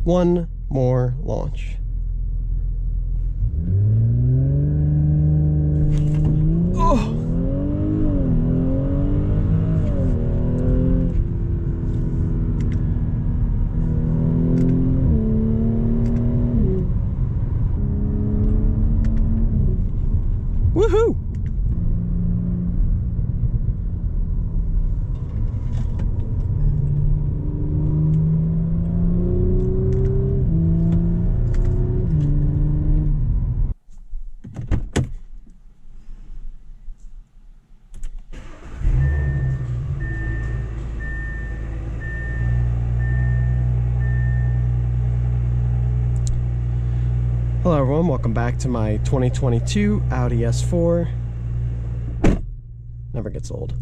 one more launch. Oh! Woohoo! Hello everyone, welcome back to my 2022 Audi S4. Never gets old.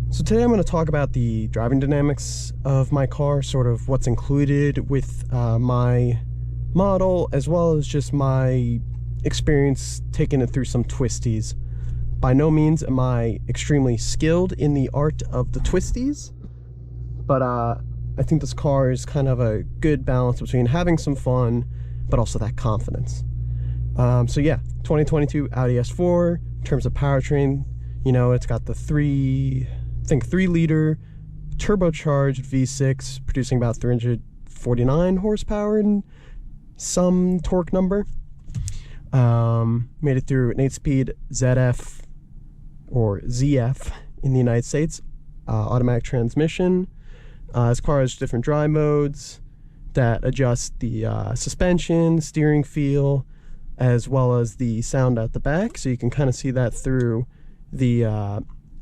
So today I'm going to talk about the driving dynamics of my car, sort of what's included with my model, as well as just my experience taking it through some twisties. By no means am I extremely skilled in the art of the twisties, but I think this car is kind of a good balance between having some fun but also that confidence. So yeah, 2022 Audi S4. In terms of powertrain, you know, it's got the 3-liter turbocharged V6 producing about 349 horsepower and some torque number. Made it through an 8-speed ZF or ZF in the United States, automatic transmission. This car has different drive modes that adjust the suspension, steering feel, as well as the sound at the back. So you can kind of see that through the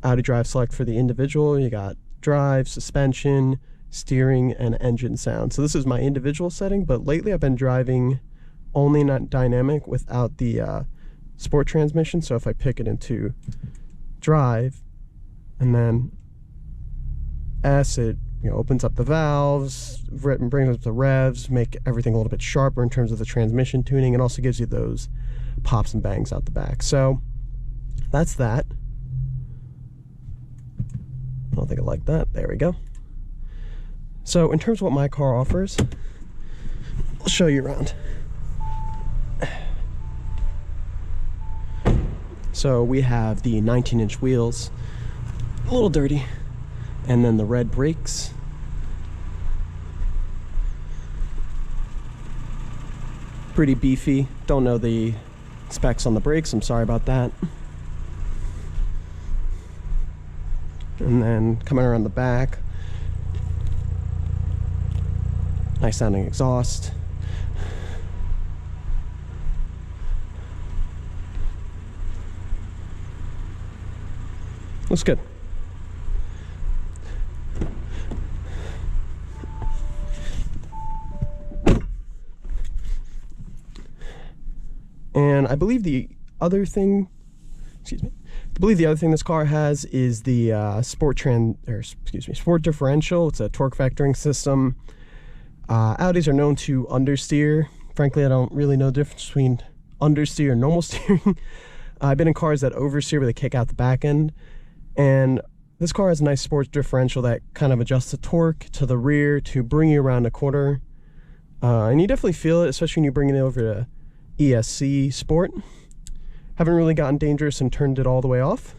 Audi Drive Select for the individual. You got drive, suspension, steering, and engine sound. So this is my individual setting, but lately I've been driving only not dynamic without the sport transmission. So if I pick it into drive and then S, it opens up the valves, brings up the revs, make everything a little bit sharper in terms of the transmission tuning, and also gives you those pops and bangs out the back. So that's that. I don't think I like that. There we go. So in terms of what my car offers, I'll show you around. So we have the 19-inch wheels, a little dirty, and then the red brakes. Pretty beefy. Don't know the specs on the brakes, I'm sorry about that. And then coming around the back, nice sounding exhaust. Looks good. And I believe the other thing, this car has is the sport differential. It's a torque vectoring system. Audis are known to understeer. Frankly, I don't really know the difference between understeer and normal steering. I've been in cars that oversteer where they kick out the back end, and this car has a nice sports differential that kind of adjusts the torque to the rear to bring you around a corner. And you definitely feel it, especially when you bring it over to ESC Sport. Haven't really gotten dangerous and turned it all the way off.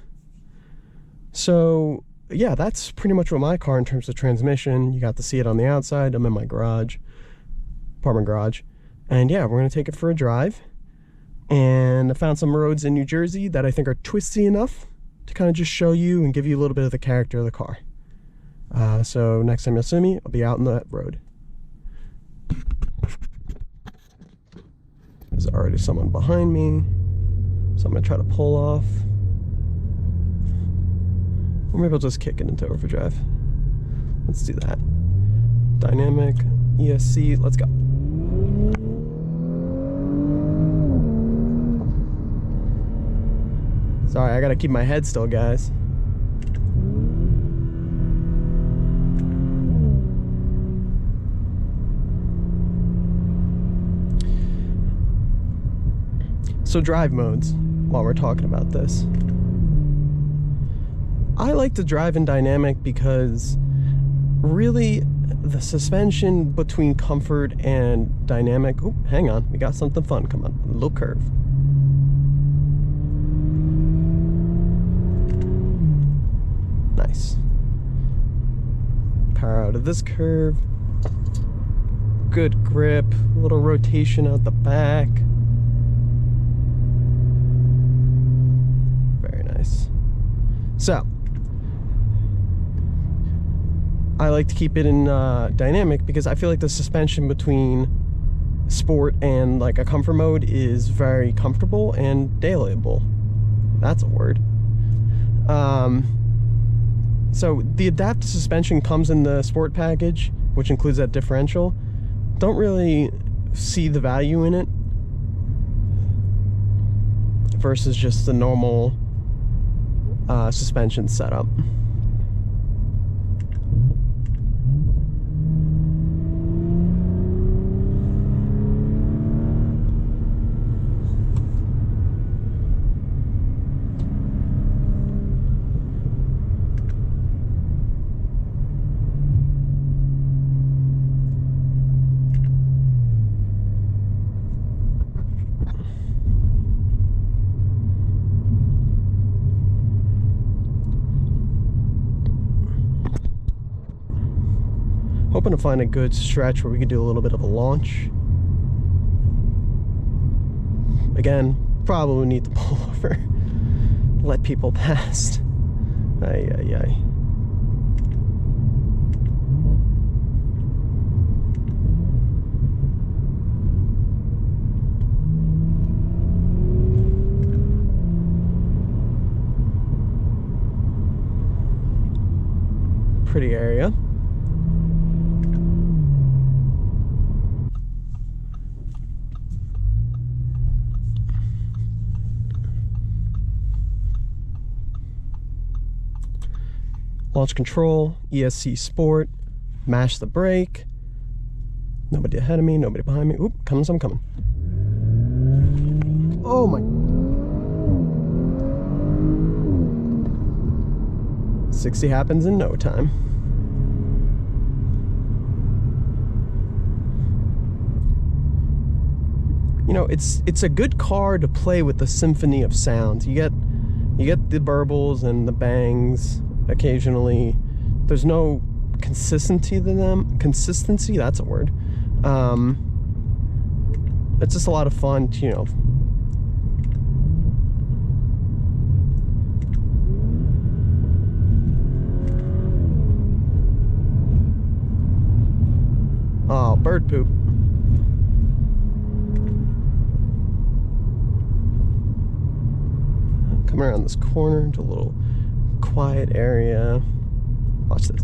So yeah, that's pretty much what my car in terms of transmission. You got to see it on the outside. I'm in my garage, apartment garage, and yeah, we're gonna take it for a drive. And I found some roads in New Jersey that I think are twisty enough to kind of just show you and give you a little bit of the character of the car. So next time you'll see me, I'll be out on that road. There's already someone behind me, so I'm gonna try to pull off. Or maybe I'll just kick it into overdrive. Let's do that. Dynamic, ESC, let's go. Sorry, I gotta keep my head still, guys. So drive modes, while we're talking about this. I like to drive in dynamic because really the suspension between comfort and dynamic. Oh, hang on, we got something fun. Come on, a little curve. Nice. Power out of this curve. Good grip. A little rotation out the back. Very nice. So, I like to keep it in dynamic because I feel like the suspension between sport and like a comfort mode is very comfortable and dailyable. That's a word. So the adaptive suspension comes in the sport package, which includes that differential. Don't really see the value in it versus just the normal suspension setup. Hoping to find a good stretch where we can do a little bit of a launch. Again, probably need to pull over, let people past. Ay, ay, ay. Pretty area. Launch control, ESC Sport, mash the brake. Nobody ahead of me, nobody behind me. Oop, I'm coming. Oh my. 60 happens in no time. You know, it's a good car to play with the symphony of sounds. You get the burbles and the bangs occasionally. There's no consistency to them. Consistency, that's a word. It's just a lot of fun to, you know. Oh, bird poop. Coming around this corner into a little quiet area. Watch this.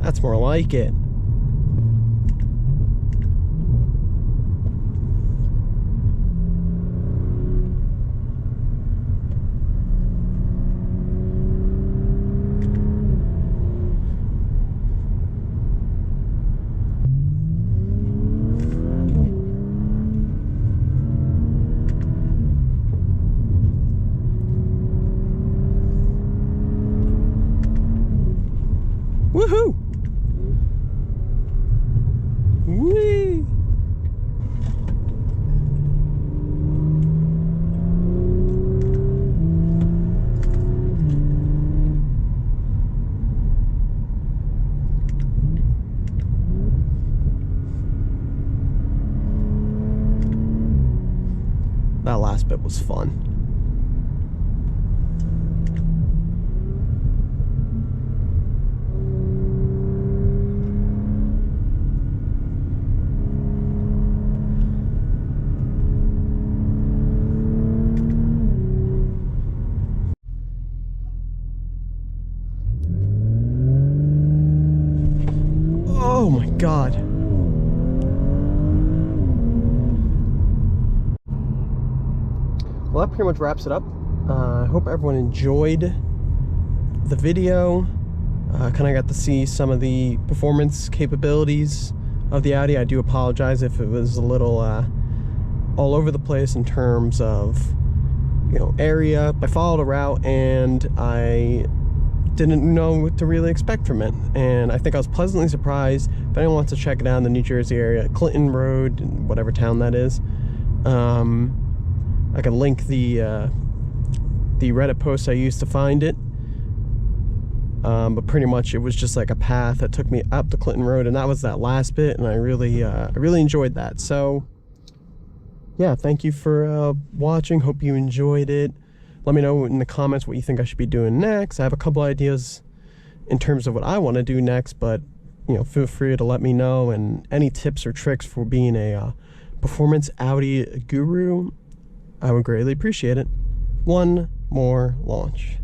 That's more like it. that last bit was fun. Oh my God. Well, that pretty much wraps it up. I hope everyone enjoyed the video. Kind of got to see some of the performance capabilities of the Audi. I do apologize if it was a little all over the place in terms of, you know, area. I followed a route and I didn't know what to really expect from it, and I think I was pleasantly surprised. If anyone wants to check it out in the New Jersey area, Clinton Road, whatever town that is, I can link the Reddit post I used to find it, but pretty much it was just like a path that took me up the Clinton Road, and that was that last bit, and I really enjoyed that. So yeah, thank you for watching. Hope you enjoyed it. Let me know in the comments what you think I should be doing next. I have a couple ideas in terms of what I want to do next, but you know, feel free to let me know, and any tips or tricks for being a performance Audi guru, I would greatly appreciate it. One more launch.